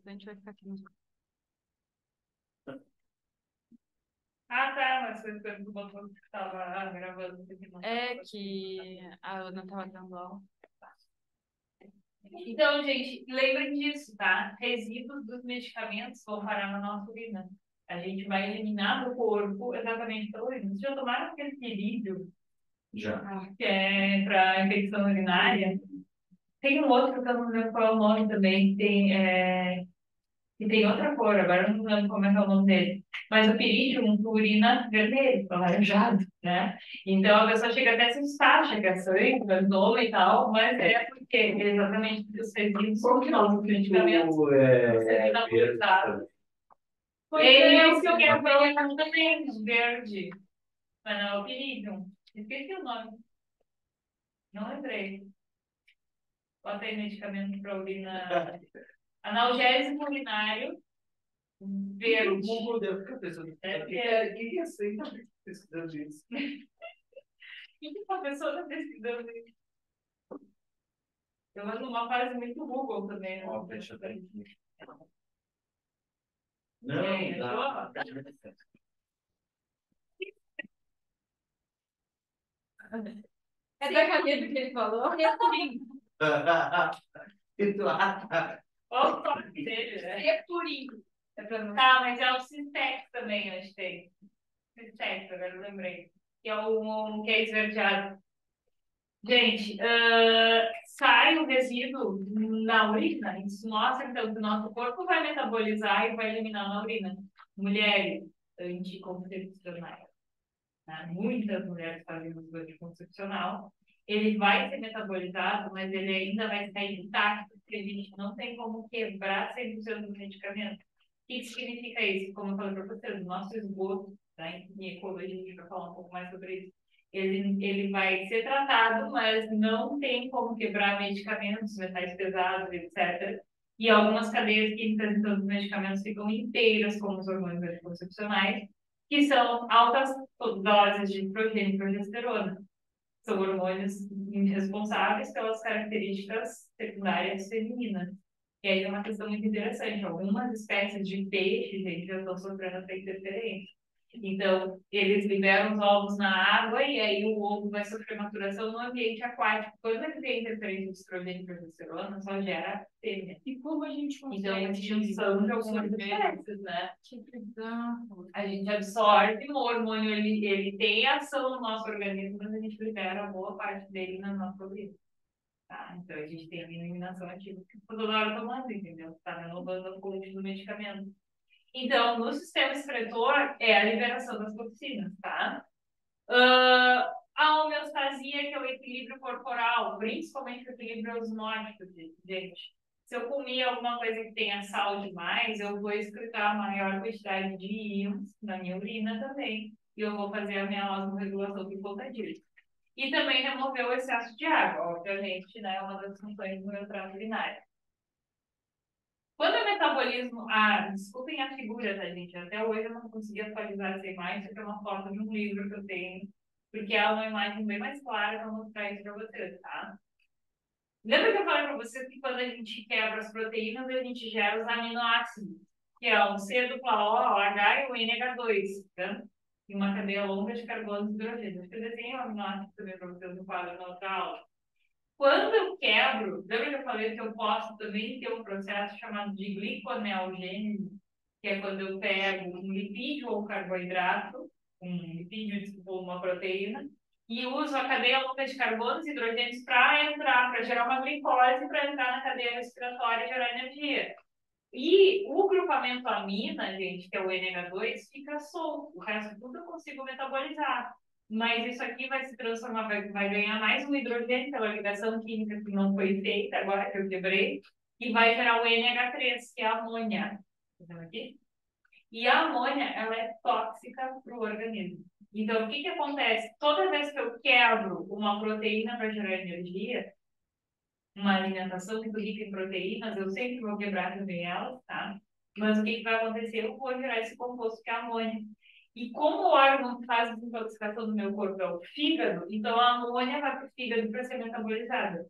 A gente vai ficar aqui no... Ah, tá, mas foi quando tu botou que tava gravando. É que a Ana tava dando aula. Então, gente, lembrem disso, tá? Resíduos dos medicamentos vão parar na nossa urina. A gente vai eliminar do corpo exatamente pela urina. Vocês já tomaram aquele período Já. que é para infecção urinária? Tem um outro que eu não lembro qual é o nome também, que tem outra cor, agora eu não lembro como é que é o nome dele. Mas o perídio, tu urina vermelho, alaranjado, né? Então a pessoa chega até a se assustar, acha que é sangue, abdômen e tal, mas é porque exatamente porque os resíduos Qual que é o medicamentos tipo metabolizados. Pois Esse é, que é o também, verde. Mas não é o perídio. Esqueci o nome. Não lembrei. Bota aí medicamento para urina. Analgésico urinário verde. O Google deve ficar pensando. Que é isso aí? Tá pesquisando isso. O que que uma pessoa está pesquisando isso? Eu ando numa fase muito Google também, né? Ó, deixa eu ver aqui. E aí, Não, achou? dá. é da caneta que ele falou. Sepurim. E tu acha? Olha o toque dele, né? Sepurim. É pra não... Tá, mas é o Sintex também, eu acho que tem. Sintex, agora eu lembrei. Que é o que é esverdeado. Gente, sai o resíduo na urina. Isso mostra, então, que o nosso corpo vai metabolizar e vai eliminar na urina. Mulheres anticoncepcionais, né? Muitas mulheres fazem uso anticoncepcional. Ele vai ser metabolizado, mas ele ainda vai sair intacto, porque a gente não tem como quebrar 100% do medicamento. O que significa isso? Como eu falei para vocês, o nosso esgoto, né, em ecologia, a gente vai falar um pouco mais sobre isso, ele vai ser tratado, mas não tem como quebrar medicamentos, metais pesados, etc. E algumas cadeias químicas, então, dos medicamentos ficam inteiras, como os hormônios anticoncepcionais, que são altas doses de estrogênio e progesterona. São hormônios responsáveis pelas características secundárias femininas. E aí é uma questão muito interessante. Algumas espécies de peixes, gente, já estão sofrendo essa interferência. Então, eles liberam os ovos na água e aí o ovo vai sofrer maturação no ambiente aquático. Quando ele tem interferência de estrogênio e progesterona, só gera fêmea. E como a gente consegue... Então, a disjunção de algumas espécies, né? Que bizarro. A gente absorve o hormônio, ele tem ação no nosso organismo, mas a gente libera boa parte dele na nossa vida. Tá? Então, a gente tem a eliminação ativa que toda hora tomando, entendeu? Está renovando a fonte do medicamento. Então, no sistema excretor, é a liberação das toxinas, tá? A homeostasia, que é o equilíbrio corporal, principalmente o equilíbrio osmótico, gente. Se eu comer alguma coisa que tenha sal demais, eu vou excretar maior quantidade de íons na minha urina também. E eu vou fazer a minha osmorregulação por conta disso. E também remover o excesso de água, obviamente, né? É uma das funções do meu trato urinário. Quando o metabolismo. Ah, desculpem a figura, tá, gente? Até hoje eu não consegui atualizar essa imagem, isso aqui é uma foto de um livro que eu tenho, porque é uma imagem bem mais clara para mostrar isso para vocês, tá? Lembra que eu falei para vocês que quando a gente quebra as proteínas, a gente gera os aminoácidos, que é o C dupla O, o H e o NH2, tá? E uma cadeia longa de carbonos e hidrogênio. Acho que eu desenhei o aminoácido também para vocês no quadro na outra aula. Quando eu quebro, lembra que eu falei que eu posso também ter um processo chamado de gliconeogênese, que é quando eu pego um lipídio ou um carboidrato, um lipídio, desculpa, uma proteína, e uso a cadeia longa de carbonos e hidrogênios para entrar, para gerar uma glicose, para entrar na cadeia respiratória e gerar energia. E o grupamento amina, gente, que é o NH2, fica solto. O resto tudo eu consigo metabolizar. Mas isso aqui vai se transformar, vai ganhar mais um hidrogênio pela ligação química que não foi feita, agora que eu quebrei, e vai gerar o NH3, que é a amônia. Entendeu aqui? E a amônia, ela é tóxica para o organismo. Então, o que que acontece? Toda vez que eu quebro uma proteína para gerar energia, uma alimentação muito rica em proteínas, eu sempre vou quebrar também elas, tá? Mas o que que vai acontecer? Eu vou gerar esse composto que é a amônia. E como o órgão que faz a desintoxicação do meu corpo é o fígado, então a amônia vai para o fígado para ser metabolizada.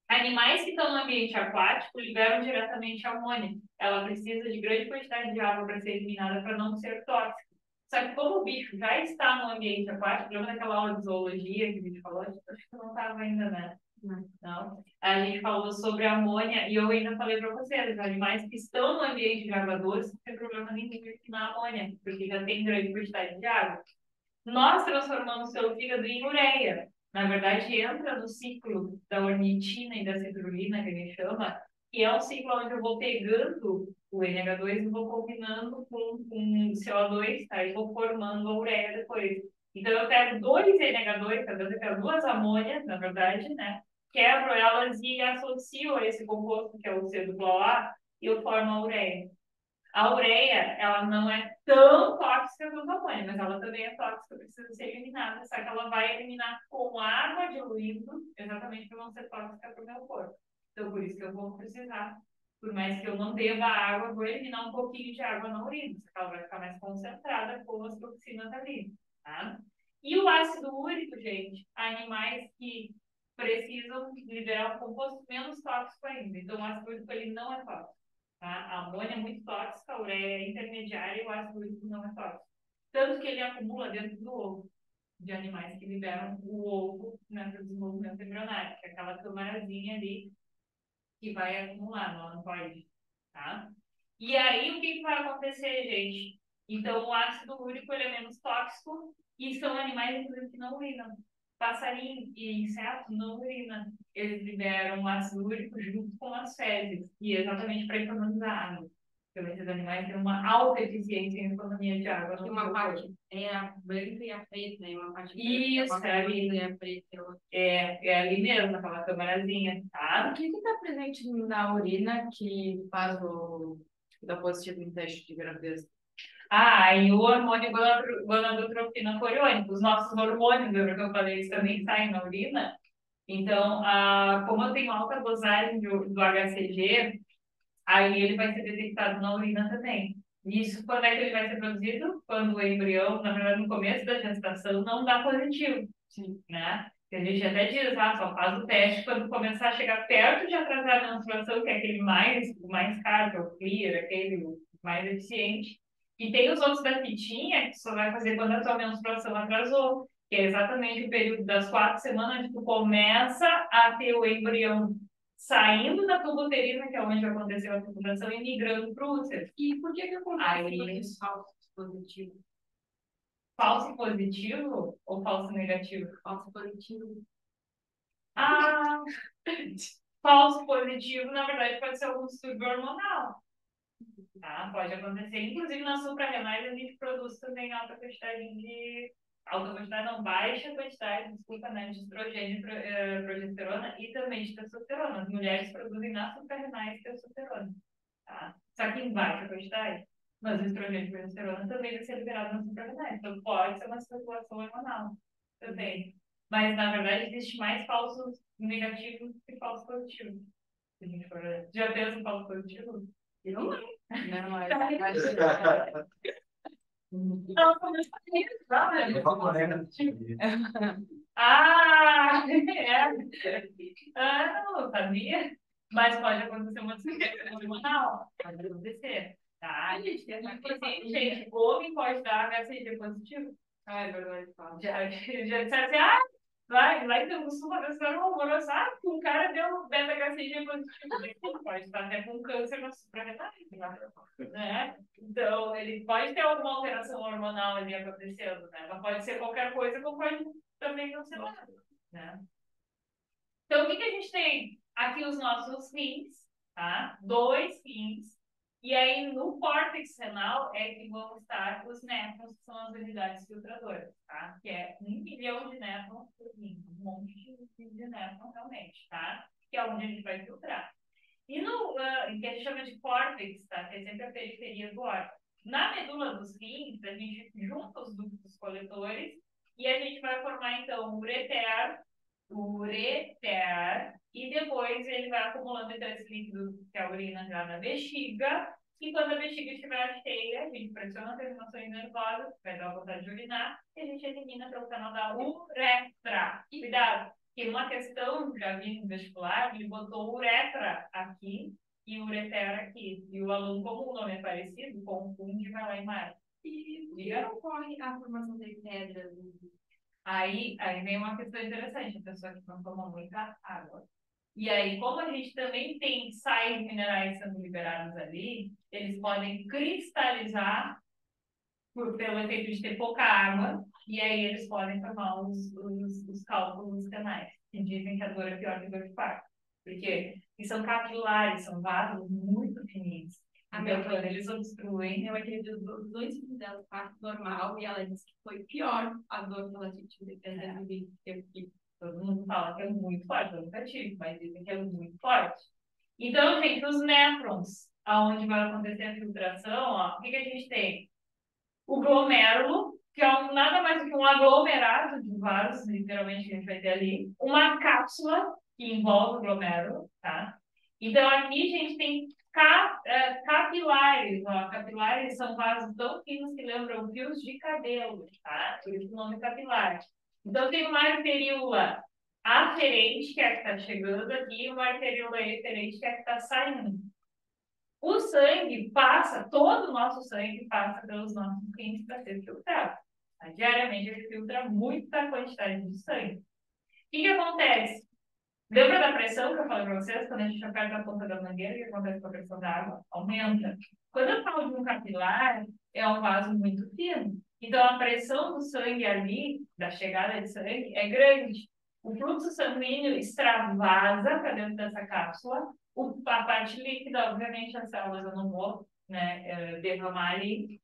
Animais que estão no ambiente aquático liberam diretamente a amônia. Ela precisa de grande quantidade de água para ser eliminada para não ser tóxica. Só que como o bicho já está no ambiente aquático, lembra daquela aula de zoologia que a gente falou? Acho que não estava ainda, né? Não. A gente falou sobre a amônia e eu ainda falei para vocês, animais que estão no ambiente de água doce não tem problema nenhum de eliminar a amônia, porque já tem grande quantidade de água. Nós transformamos seu fígado em ureia. Na verdade, entra no ciclo da ornitina e da citrulina, que a gente chama, que é um ciclo onde eu vou pegando o NH2 e vou combinando com o CO2, tá? E vou formando a ureia depois. Então, eu pego dois NH2, tá? Eu pego duas amônias, na verdade, né? Quebro elas e associo a esse composto, que é o C-A, e eu formo a ureia. A ureia, ela não é tão tóxica quanto a amônia, mas ela também é tóxica, precisa ser eliminada, só que ela vai eliminar com água diluindo, exatamente para não ser tóxica para o meu corpo. Então, por isso que eu vou precisar, por mais que eu não beba água, eu vou eliminar um pouquinho de água na urina, só que ela vai ficar mais concentrada com as toxinas ali, tá? E o ácido úrico, gente, animais que precisam liberar um composto menos tóxico ainda. Então, o ácido úrico, ele não é tóxico. Tá? A amônia é muito tóxica, a ureia é intermediária e o ácido úrico não é tóxico. Tanto que ele acumula dentro do ovo de animais que liberam o ovo nesse desenvolvimento embrionário, que é aquela câmarazinha ali que vai acumular no anatóide. Tá? E aí, o que vai acontecer, gente? Então, o ácido úrico ele é menos tóxico e são animais, inclusive, que não urinam. Passarinho e inseto não urinam. Eles liberam ácido úrico junto com as fezes, e exatamente para economizar água. Então, esses animais têm uma alta eficiência em economia de água. Tem uma parte é a branca e a preta, né? Uma parte Isso, branca, é ali. e a preta é outra. É ali mesmo, aquela câmarazinha, tá? O que está presente na urina que faz o dá positivo em teste de gravidez? Ah, e o hormônio gonadotropina coriônica, os nossos hormônios, lembra que eu falei, eles também saem na urina. Então, como eu tenho alta dosagem do HCG, aí ele vai ser detectado na urina também. Isso, quando é que ele vai ser produzido? Quando o embrião, na verdade, no começo da gestação, não dá positivo. Sim. Né? Que a gente até diz, só faz o teste quando começar a chegar perto de atrasar a menstruação, que é aquele o mais caro, que é o clear, aquele mais eficiente. E tem os outros da fitinha, que só vai fazer quando a tua menstruação atrasou, que é exatamente o período das 4 semanas onde tu começa a ter o embrião saindo da tuba uterina, que é onde aconteceu a fecundação, e migrando para o útero. E por que acontece isso falso positivo? Falso positivo ou falso negativo? Falso positivo. Ah, falso positivo, na verdade, pode ser algum distúrbio hormonal. Tá? Pode acontecer. Inclusive, nas suprarrenais, a gente produz também alta quantidade de... Alta quantidade, não, baixa quantidade, desculpa, né, de estrogênio e progesterona e também de testosterona. As mulheres produzem nas suprarrenais testosterona. Tá? Só que em baixa quantidade. Mas o estrogênio e progesterona também vai ser liberado nas suprarrenais. Então, pode ser uma circulação hormonal também. Mas, na verdade, existe mais falsos negativos que falsos positivos. Se a gente for... Já pensa em falso positivo? Eu não. Não, é. Não, como eu falei, É. ah, é. Ah, não, sabia? Mas pode acontecer uma descoberta hormonal. Pode acontecer. Tá, a gente tem gente, homem pode dar HCG positivo. Ah, é verdade. Já disseram assim, lá em Rio do Sul, uma vez era um horroroso, que um cara deu beta-HCG positivo. Pode estar até com câncer na suprarrenal, né? Então, ele pode ter alguma alteração hormonal ali acontecendo, né? Mas pode ser qualquer coisa, como pode também não ser nada, né? Então, o que a gente tem? Aqui os nossos rins, tá? 2 rins. E aí, no córtex renal é que vão estar os néfrons, que são as unidades filtradoras, tá? Que é 1 milhão de néfrons por rim. Um monte de néfrons, realmente, tá? Que é onde a gente vai filtrar. E no que a gente chama de córtex, tá? Que é sempre a periferia do órgão. Na medula dos rins, a gente junta os ductos coletores e a gente vai formar, então, o ureter, e depois ele vai acumulando então esse líquido que é a urina já na bexiga, e quando a bexiga estiver cheia, a gente pressiona a terminações nervosas, vai dar vontade de urinar, e a gente elimina pelo canal da uretra. Cuidado! que uma questão, já vi no vestibular, ele botou uretra aqui e ureter aqui. E o aluno, como o nome é parecido, confunde e vai lá e marca. E não ocorre a formação de pedras? Aí vem uma questão interessante, a pessoa que não toma muita água. E aí, como a gente também tem sais minerais sendo liberados ali, eles podem cristalizar pelo efeito de ter pouca água, e aí eles podem formar os cálculos canais, que dizem que a dor é pior que a dor de parto. Porque eles são capilares, são vasos muito fininhos. Então, quando eles obstruem... Eu acredito dos dois filhos dela, parto normal, e ela disse que foi pior a dor que ela sentiu dependendo de ter que. Todo mundo fala que é muito forte, eu nunca tive, mas dizem que é muito forte. Então, gente, os néfrons, aonde vai acontecer a filtração, ó, o que a gente tem? O glomérulo, que é nada mais do que um aglomerado de vasos, literalmente, que a gente vai ter ali. Uma cápsula, que envolve o glomérulo, tá? Então, aqui a gente tem capilares, ó. Capilares são vasos tão finos que lembram fios de cabelo, tá? Por isso o nome capilar. Então, tem uma arteríola aferente, que é a que está chegando aqui, e uma arteríola eferente, que é a que está saindo. O sangue passa, todo o nosso sangue passa pelos nossos rins para ser filtrado. Diariamente ele filtra muita quantidade de sangue. O que acontece? Lembra da pressão que eu falei para vocês? Quando a gente aperta a ponta da mangueira, o que acontece com a pressão da água? Aumenta. Quando eu falo de um capilar, é um vaso muito fino. Então, a pressão do sangue ali, da chegada de sangue, é grande. O fluxo sanguíneo extravasa para dentro dessa cápsula. A parte líquida, obviamente, as células eu não vou, né, derramar ali.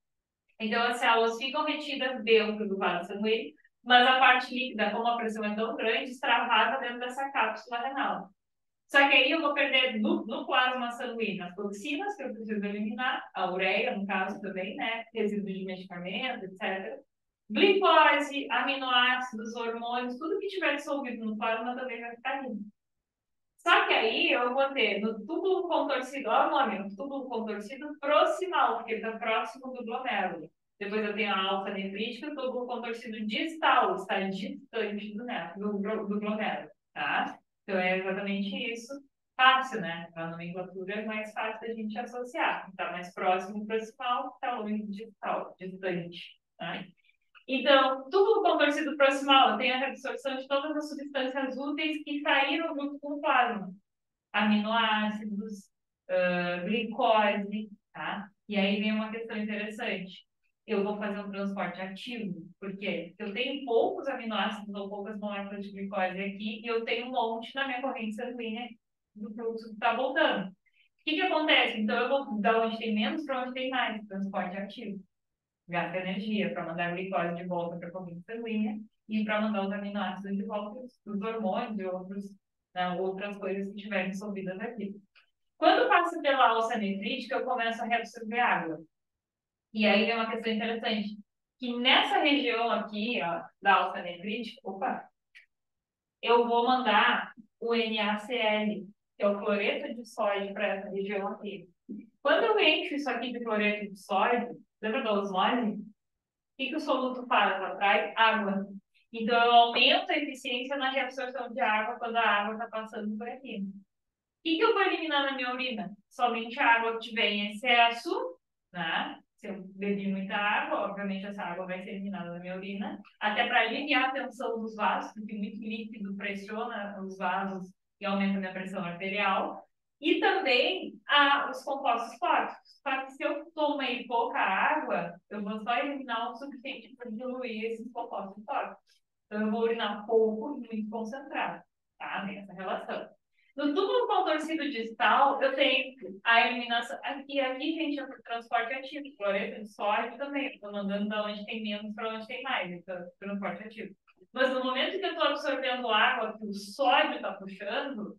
Então, as células ficam retidas dentro do vaso sanguíneo, mas a parte líquida, como a pressão é tão grande, extravasa dentro dessa cápsula renal. Só que aí eu vou perder no plasma sanguíneo as toxinas que eu preciso eliminar, a ureia, no caso também, né? Resíduos de medicamento, etc. Glicose, aminoácidos, hormônios, tudo que tiver dissolvido no plasma também vai ficar ali. Só que aí eu vou ter no túbulo contorcido, olha o nome, no túbulo contorcido proximal, porque ele está próximo do glomérulo. Depois eu tenho a alfa nefrítica, o túbulo contorcido distal, está distante do glomérulo, tá? Então é exatamente isso. Fácil, né? A nomenclatura é mais fácil da gente associar. Está mais próximo proximal, está longe distal, distante, tá? Então, túbulo contorcido proximal tem a reabsorção de todas as substâncias úteis que saíram junto com o plasma. Aminoácidos, glicose, tá? E aí vem uma questão interessante. Eu vou fazer um transporte ativo, porque eu tenho poucos aminoácidos ou poucas moléculas de glicose aqui e eu tenho um monte na minha corrente sanguínea do fluxo que está voltando. O que acontece? Então, eu vou da onde tem menos para onde tem mais transporte ativo. Gasta energia para mandar a glicose de volta para a corrente sanguínea e para mandar os aminoácidos de volta, os hormônios e outras coisas que estiverem dissolvidas aqui. Quando passa pela alça nefrítica, eu começo a reabsorver água. E aí vem uma questão interessante, que nessa região aqui, ó, da alça nefrítica, eu vou mandar o NaCl, que é o cloreto de sódio, para essa região aqui. Quando eu encho isso aqui de cloreto de sódio, lembra da osmose? O que o soluto faz? Atrai água. Então, eu aumento a eficiência na reabsorção de água quando a água está passando por aqui. O que eu vou eliminar na minha urina? Somente a água que tiver em excesso, né? Se eu bebi muita água, obviamente essa água vai ser eliminada da minha urina, até para aliviar a tensão dos vasos, porque muito líquido pressiona os vasos e aumenta a minha pressão arterial. E também os compostos tóxicos. Só que se eu tomei pouca água, eu vou só eliminar o suficiente para diluir esses compostos tóxicos. Então, eu vou urinar pouco e muito concentrado, tá? Nessa relação. No túbulo contorcido distal, eu tenho a eliminação. Aqui, gente, é o transporte ativo. Cloreto de sódio também. Estou mandando da onde tem menos para onde tem mais. Então, transporte ativo. Mas no momento que eu estou absorvendo água, que o sódio está puxando,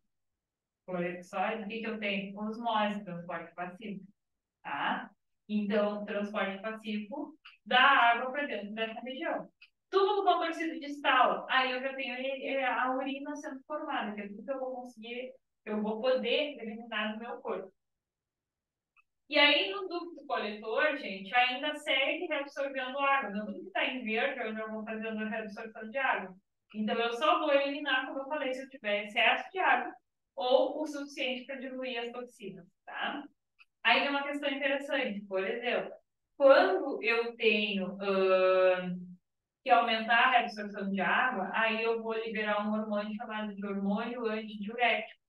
cloreto de sódio, o que eu tenho? Osmose, transporte passivo. Tá? Então, transporte passivo da água para dentro dessa região. Túbulo contorcido distal, aí eu já tenho a urina sendo formada, que é tudo que eu vou conseguir, eu vou poder eliminar do meu corpo. E aí, no ducto coletor, gente, ainda segue reabsorvendo água. No ducto que está em verde, eu já vou fazendo a reabsorção de água. Então, eu só vou eliminar, como eu falei, se eu tiver excesso de água ou o suficiente para diluir as toxinas, tá? Aí tem uma questão interessante, por exemplo, quando eu tenho que aumentar a absorção de água, aí eu vou liberar um hormônio chamado de hormônio antidiurético.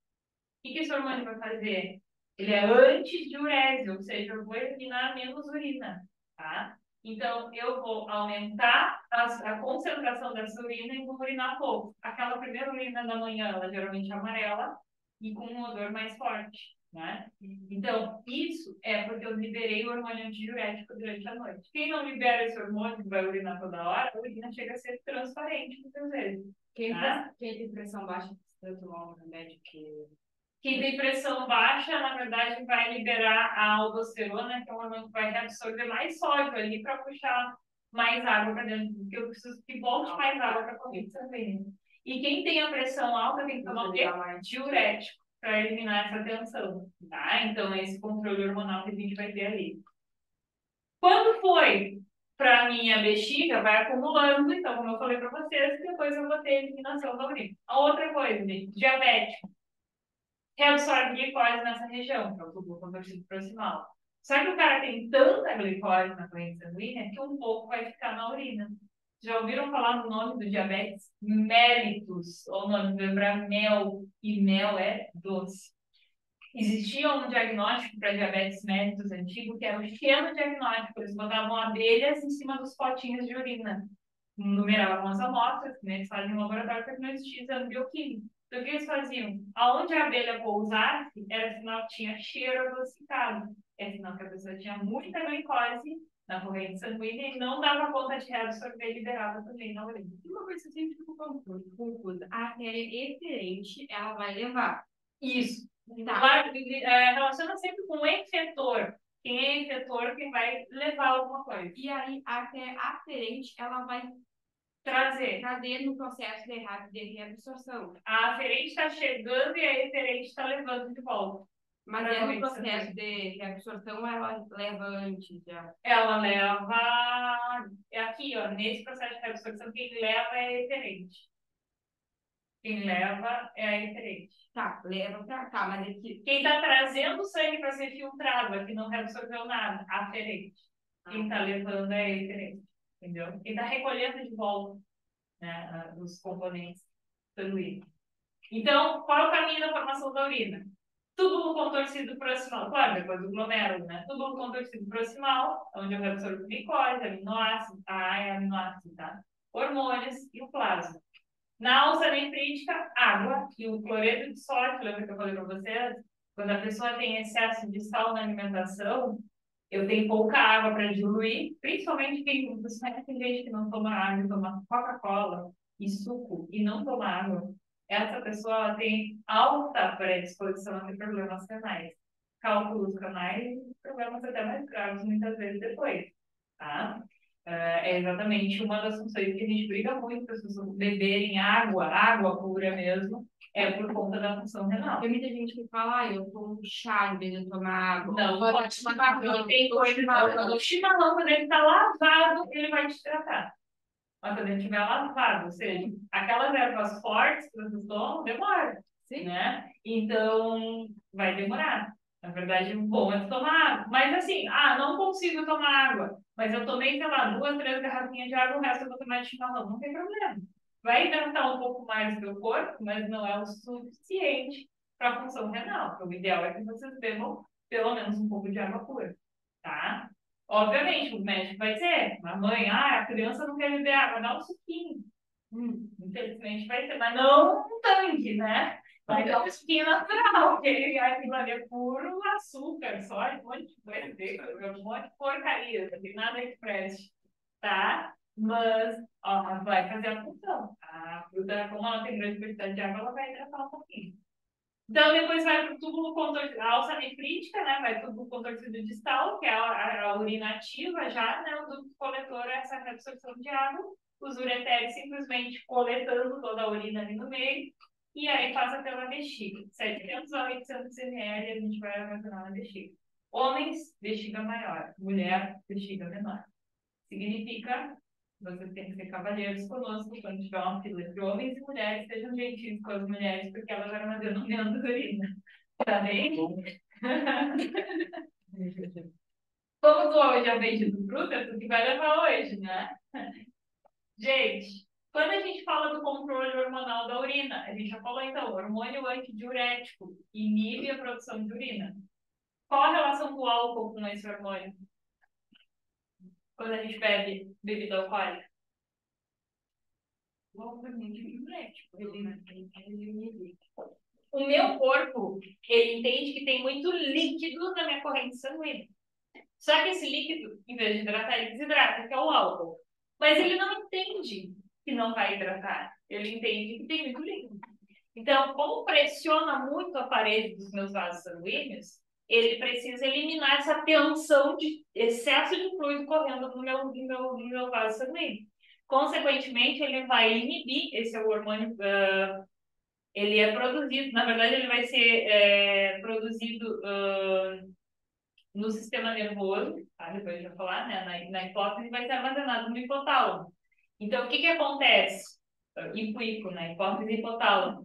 O que esse hormônio vai fazer? Ele é antidiurético, ou seja, eu vou eliminar menos urina, tá? Então, eu vou aumentar a concentração dessa urina e vou urinar pouco. Aquela primeira urina da manhã, ela geralmente é amarela e com um odor mais forte, né? Então, isso é porque eu liberei o hormônio antidiurético durante a noite. Quem não libera esse hormônio, que vai urinar toda hora, a urina chega a ser transparente muitas vezes. Quem, Tá? quem tem pressão baixa precisa tomar um remédio que. Quem tem pressão baixa, na verdade, vai liberar a aldosterona, que é um hormônio que vai reabsorver mais sódio ali para puxar mais água para dentro, porque eu preciso que volte mais água para a corrente sanguínea. E quem tem a pressão alta tem que tomar o quê? Diurético, para eliminar essa tensão, tá? Então, é esse controle hormonal que a gente vai ter ali. Quando foi para minha bexiga, vai acumulando, então, como eu falei para vocês, depois eu vou ter eliminação da urina. A outra coisa, gente, diabetes reabsorve glicose nessa região, que é o tubo contorcido proximal. Só que o cara tem tanta glicose na corrente sanguínea que um pouco vai ficar na urina. Já ouviram falar no nome do diabetes? Mellitus, ou o nome lembra mel, e mel é doce. Existia um diagnóstico para diabetes mellitus antigo, que era o xenodiagnóstico. Eles botavam abelhas em cima dos potinhos de urina. Numeravam as amostras, que eles fazem no laboratório, porque não existia exame bioquímico. Então, o que eles faziam? Aonde a abelha pousasse, era sinal que tinha cheiro adocicado. É sinal que a pessoa tinha muita glicose na corrente sanguínea e não dava conta de reabsorver, liberava também na urina. E uma coisa que eu sempre fico confusa. A artéria efferente, ela vai levar. Isso. Tá. Relaciona sempre com o efetor. Quem é efetor, quem vai levar alguma coisa. E aí, a artéria aferente, ela vai Trazer. no processo de reabsorção. A aferente está chegando e a eferente está levando de volta. Mas no processo de reabsorção, ela leva antes já. Ela leva. Aqui, ó, nesse processo de reabsorção, quem leva é a eferente. Quem leva é a eferente. Tá, leva pra cá, mas aqui. Quem está trazendo o sangue para ser filtrado, aqui não reabsorveu nada, aferente. Quem está levando é a eferente. Entendeu? Quem está recolhendo de volta, né, os componentes sanguíneos. Então, qual é o caminho da formação da urina? Túbulo contorcido proximal, claro, depois do glomérulo, né? Túbulo contorcido proximal, onde eu absorvo glicose, aminoácido, aminoácido, tá? Hormônios e o plasma. Na alça nefrítica, água e o cloreto de sódio, lembra que eu falei para vocês? Quando a pessoa tem excesso de sal na alimentação, eu tenho pouca água para diluir, principalmente quem tem gente que não toma água, toma Coca-Cola e suco e não toma água. Essa pessoa tem alta predisposição a ter problemas renais, cálculos renais e problemas até mais graves muitas vezes depois, tá? É exatamente uma das funções que a gente briga muito para as pessoas beberem água, água pura mesmo, é por conta da função renal. Tem muita gente que fala, eu tomo chá em vez de tomar água. Não, pode chimarrão. Tem coisa o chimarrão, quando ele está lavado, ele vai te tratar. Mas quando ele estiver lavado, ou seja, aquelas ervas fortes que vocês tomam, demora. Sim. Né? Então, vai demorar. Na verdade, o bom é tomar água. Mas assim, não consigo tomar água. Mas eu tomei, sei lá, 2, 3 garrafinhas de água, o resto eu vou tomar de chimarrão. Não tem problema. Vai hidratar um pouco mais o meu corpo, mas não é o suficiente para a função renal. Então, o ideal é que vocês bebam pelo menos um pouco de água pura. Tá? Obviamente, o médico vai dizer, a mãe, a criança não quer beber água, dá um suquinho. Infelizmente vai ser, mas não um tanque, né? Vai dar um suquinho natural, porque aquilo ali é puro açúcar, só um monte de coisa, um monte de porcaria, não tem nada que preste, tá? Mas, ó, vai fazer a função. A fruta, como ela tem grande quantidade de água, ela vai hidratar um pouquinho. Então, depois vai para o túbulo contorcido, a alça nefrítica, né? Vai para o túbulo contorcido distal, que é a urina ativa já, né? O ducto coletor é essa reabsorção de água. Os ureteres simplesmente coletando toda a urina ali no meio. E aí passa pela bexiga. 700 a 800 ml a gente vai armazenar na bexiga. Homens, bexiga maior. Mulher, bexiga menor. Significa Vocês têm que ser cavalheiros conosco quando tiver uma fila de homens e mulheres, sejam gentis com as mulheres, porque elas armazenam menos urina. Tá bem? Como tu hoje é o bendito fruta, tu que vai levar hoje, né? Gente, quando a gente fala do controle hormonal da urina, a gente já falou então, hormônio antidiurético inibe a produção de urina. Qual a relação do álcool com esse hormônio? Quando a gente bebe bebida alcoólica? O hormônio diurético. O meu corpo, ele entende que tem muito líquido na minha corrente sanguínea. Só que esse líquido, em vez de hidratar, ele desidrata, que é o álcool. Mas ele não entende que não vai hidratar. Ele entende que tem muito líquido. Então, como pressiona muito a parede dos meus vasos sanguíneos, ele precisa eliminar essa tensão de excesso de fluido correndo no meu vaso sanguíneo. Consequentemente, ele vai inibir esse hormônio. Ele é produzido, na verdade, ele vai ser produzido no sistema nervoso, tá? Depois eu vou falar, né? Na hipófise vai ser armazenado no hipotálamo. Então, o que acontece? Hipoico, né? Hipófise e hipotálamo.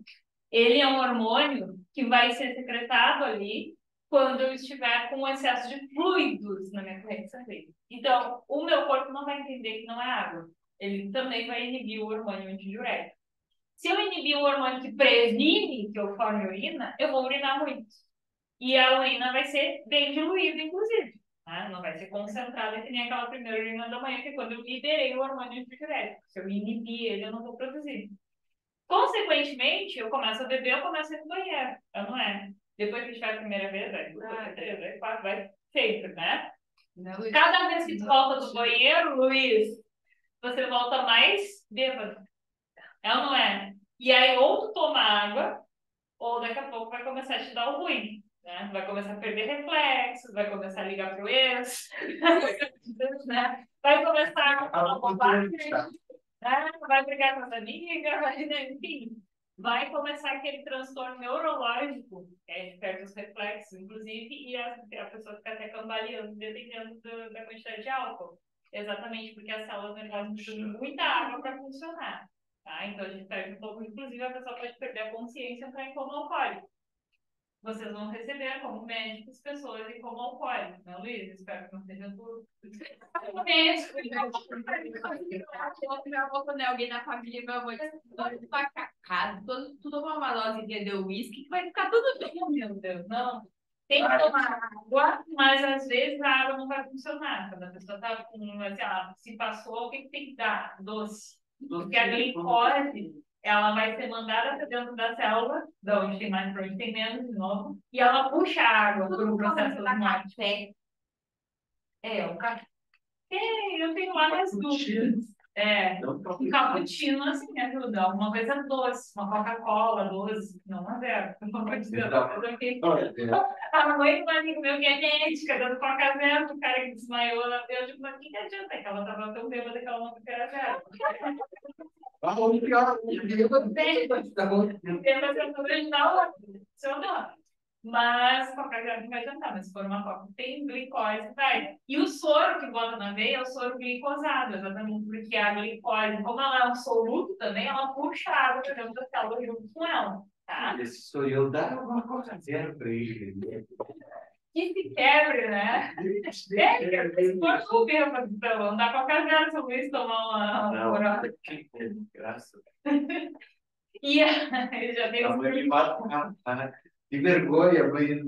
Ele é um hormônio que vai ser secretado ali quando eu estiver com excesso de fluidos na minha corrente sanguínea. Então, o meu corpo não vai entender que não é água. Ele também vai inibir o hormônio antidiurético. Se eu inibir um hormônio que previne que eu forme urina, eu vou urinar muito. E a urina vai ser bem diluída, inclusive. Tá? Não vai ser concentrada que nem aquela primeira urina da manhã, que é quando eu liberei o hormônio antidiurético. Se eu inibir ele, eu não vou produzir. Consequentemente, eu começo a beber, eu começo a ir no banheiro. Não é? Depois que a gente vai a primeira vez, vai duas, três, vai quatro, vai sempre, né? Não, cada vez que tu volta do banheiro, Luiz, você volta mais bêbado. É ou não é? E aí, ou tu toma água, ou daqui a pouco vai começar a te dar o ruim. Né? Vai começar a perder reflexos, vai começar a ligar pro ex, né? Vai começar a falar bobagem, né? Vai brigar com as amigas, enfim. Vai começar aquele transtorno neurológico, que a gente perde os reflexos, inclusive, e a pessoa fica até cambaleando, dependendo da quantidade de álcool. Exatamente, porque as células nervosas precisam de muita água para funcionar. Tá? Então, a gente perde um pouco, inclusive, a pessoa pode perder a consciência para ir como alcoólico. Vocês vão receber como médicos pessoas em como alcoólico, né, Luiz? Espero que não seja tudo. Médico, né? Alguém na família, meu avô disse, tudo vai ficar caro, tu tomar uma dose de uísque que vai ficar tudo bem, meu Deus. Não, tem que tomar água, mas às vezes a água não vai funcionar. Quando a pessoa está com, assim, se passou, o que tem que dar? Doce. Porque a glicose, ela vai ser mandada para dentro da célula, de onde tem mais, para onde tem menos, de novo, e ela puxa a água para o processo osmótico. O café. Eu tenho várias dúvidas. Um cappuccino, assim, me ajuda. Alguma coisa doce, uma Coca-Cola doce. Não, uma zero. A mãe do amigo meu que é médica, dando Coca zero pro cara que desmaiou. Eu digo, mas o que adianta? Que ela tava tão bêbada que ela não queria zero. Mas Coca zero não vai adiantar, mas se for uma Coca tem glicose, vai. E o soro que bota na veia é o soro glicosado, exatamente porque a glicose, como ela é um soluto também, ela puxa a água para dentro da célula junto com ela. Tá? Esse sou eu, dá uma Coca zero para ele. Que se quebre, né? Se for tu bêbado, então, não dá Coca zero se o Luiz tomar uma corona. Graças. E ele já tem que vergonha, mãe.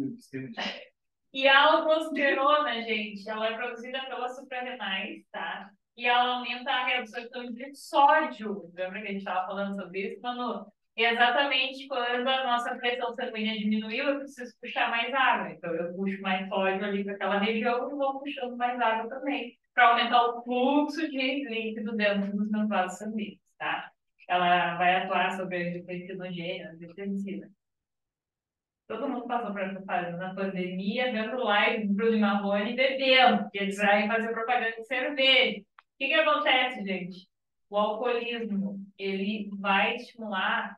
E a aldosterona, gente, ela é produzida pelas suprarrenais, tá? E ela aumenta a reabsorção de sódio. Lembra que a gente estava falando sobre isso, Manu? E exatamente quando a nossa pressão sanguínea diminuiu, eu preciso puxar mais água. Então, eu puxo mais sódio ali para aquela região e vou puxando mais água também, para aumentar o fluxo de líquido dentro dos meus vasos sanguíneos, tá? Ela vai atuar sobre a angiotensina, angiotensina. Todo mundo passou por essa fase na pandemia, vendo live do Bruno Marrone bebendo, porque eles vão fazer propaganda de cerveja. O que acontece, gente? O alcoolismo, ele vai estimular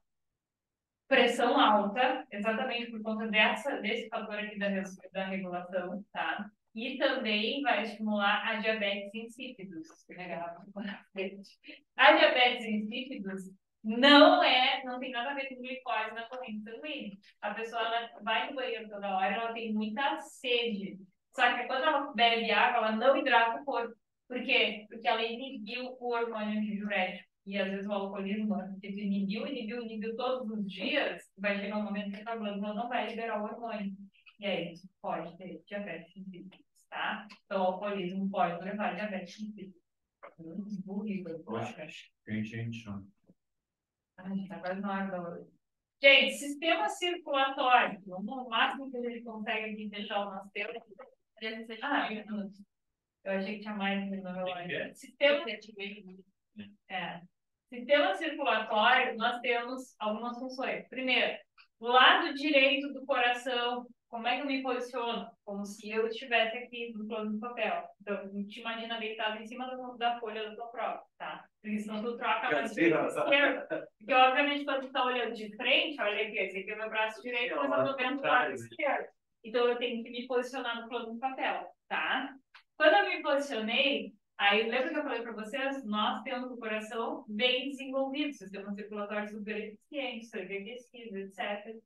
pressão alta, exatamente por conta desse fator aqui da regulação, tá? E também vai estimular a diabetes insípidos. A diabetes insípidos não tem nada a ver com glicose na corrente sanguínea. A pessoa ela vai no banheiro toda hora, ela tem muita sede. Só que quando ela bebe água, ela não hidrata o corpo. Por quê? Porque ela inibiu o hormônio diurético. E às vezes o alcoolismo, se tu inibiu todos os dias, vai chegar um momento que a glândula não vai liberar o hormônio. E aí tu pode ter diabetes insípidos, tá? Então o alcoolismo pode levar a diabetes insípidos. Poxa, gente, A gente tá quase na hora da hora. Gente, sistema circulatório. Vamos o máximo que a gente consegue aqui fechar o nosso tempo. Eu achei que tinha mais no meu relógio. Sistema circulatório, nós temos algumas funções. Primeiro, lado direito do coração. Como é que eu me posiciono? Como se eu estivesse aqui no plano do papel. Então, te imagina deitado em cima da folha da tua prova, tá? Porque senão tu troca a mão esquerda. Porque, obviamente, quando tu tá olhando de frente, olha aqui, esse aqui é o meu braço direito, mas eu tô vendo o lado esquerdo. Então, eu tenho que me posicionar no plano do papel, tá? Quando eu me posicionei, aí lembra que eu falei para vocês? Nós temos o coração bem desenvolvido, sistema circulatório super eficiente, sangue aquecido, etc.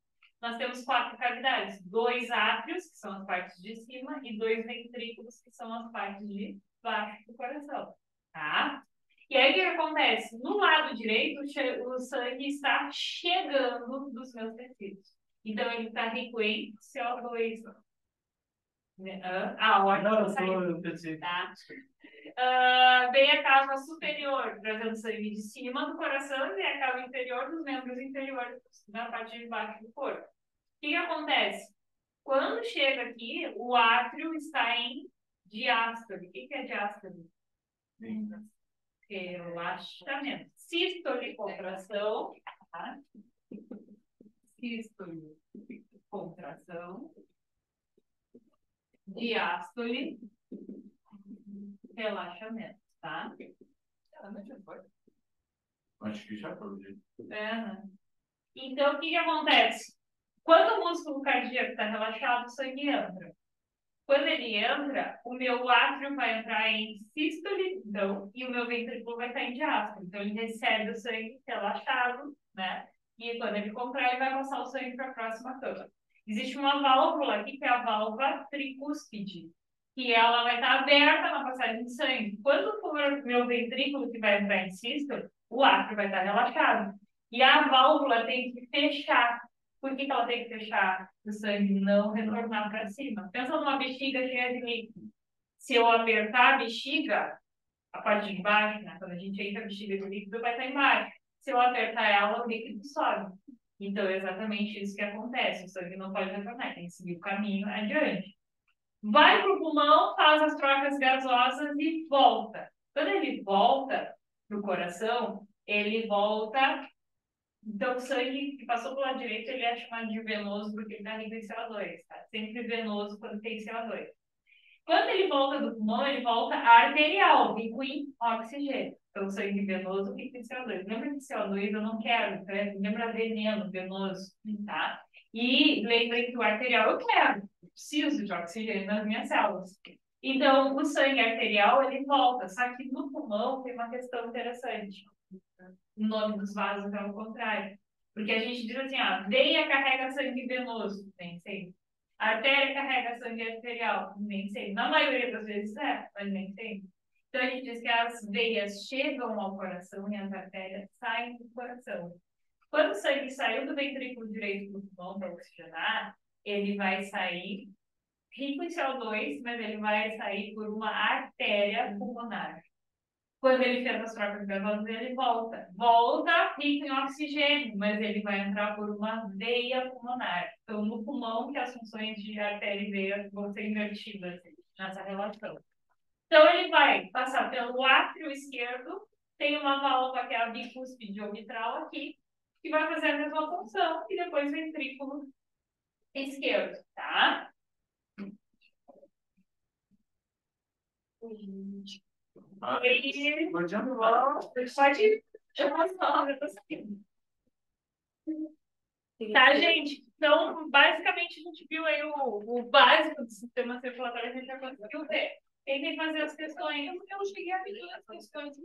Nós temos 4 cavidades, 2 átrios, que são as partes de cima, e 2 ventrículos, que são as partes de baixo do coração, tá? E aí o que acontece? No lado direito, o sangue está chegando dos meus tecidos. Então ele está rico em CO2. A ordem não saiu, tá? Vem a cava superior, trazendo sangue de cima do coração, e a cava inferior dos membros inferiores, na parte de baixo do corpo. O que acontece? Quando chega aqui, o átrio está em diástole. O que é diástole? Relaxamento. Sístole, contração. Tá? Sístole, contração. Diástole, relaxamento, tá? Acho que já foi. Então, o que acontece? Quando o músculo cardíaco está relaxado, o sangue entra. Quando ele entra, o meu átrio vai entrar em sístole, então, e o meu ventrículo vai estar em diástole. Então, ele recebe o sangue relaxado, né? E quando ele contrai, ele vai passar o sangue para a próxima câmara. Existe uma válvula aqui, que é a válvula tricúspide, que ela vai estar aberta na passagem de sangue. Quando for o meu ventrículo que vai entrar em sístole, o átrio vai estar relaxado. E a válvula tem que fechar. Por que ela tem que fechar? O sangue não retornar para cima. Pensa numa bexiga cheia de líquido. Se eu apertar a bexiga, a parte de baixo, né, quando a gente entra a bexiga de líquido, vai estar embaixo. Se eu apertar ela, o líquido sobe. Então, é exatamente isso que acontece. O sangue não pode retornar, tem que seguir o caminho adiante. Vai para o pulmão, faz as trocas gasosas e volta. Quando ele volta para o coração, ele volta. Então, o sangue que passou pelo lado direito, ele é chamado de venoso porque ele está rico em CO2, tá? Sempre venoso quando tem CO2. Quando ele volta do pulmão, ele volta arterial, rico em oxigênio. Então, o sangue venoso, rico em CO2. Lembra que CO2 eu não quero, né? Lembra veneno, venoso, tá? E lembrem que o arterial eu quero. Eu preciso de oxigênio nas minhas células. Então, o sangue arterial, ele volta. Só que no pulmão tem uma questão interessante. O nome dos vasos é o contrário. Porque a gente diz assim, veia carrega sangue venoso, nem sei. Artéria carrega sangue arterial, nem sei. Na maioria das vezes mas nem sei. Então a gente diz que as veias chegam ao coração e as artérias saem do coração. Quando o sangue saiu do ventrículo direito do pulmão para oxigenar, ele vai sair rico em CO2, mas ele vai sair por uma artéria pulmonar. Quando ele fez as trocas gasosas, ele volta. Volta rico em oxigênio, mas ele vai entrar por uma veia pulmonar. Então, no pulmão, que as funções de artéria e veia vão ser invertidas nessa relação. Então, ele vai passar pelo átrio esquerdo, tem uma válvula que é a bicúspide ou mitral aqui, que vai fazer a mesma função, e depois ventrículo esquerdo, tá? Pode chamar as palavras. Tá, gente? Então, basicamente, a gente viu aí o básico do sistema circulatório, a gente já conseguiu ver. Tentem fazer as questões. Eu cheguei a ver as questões.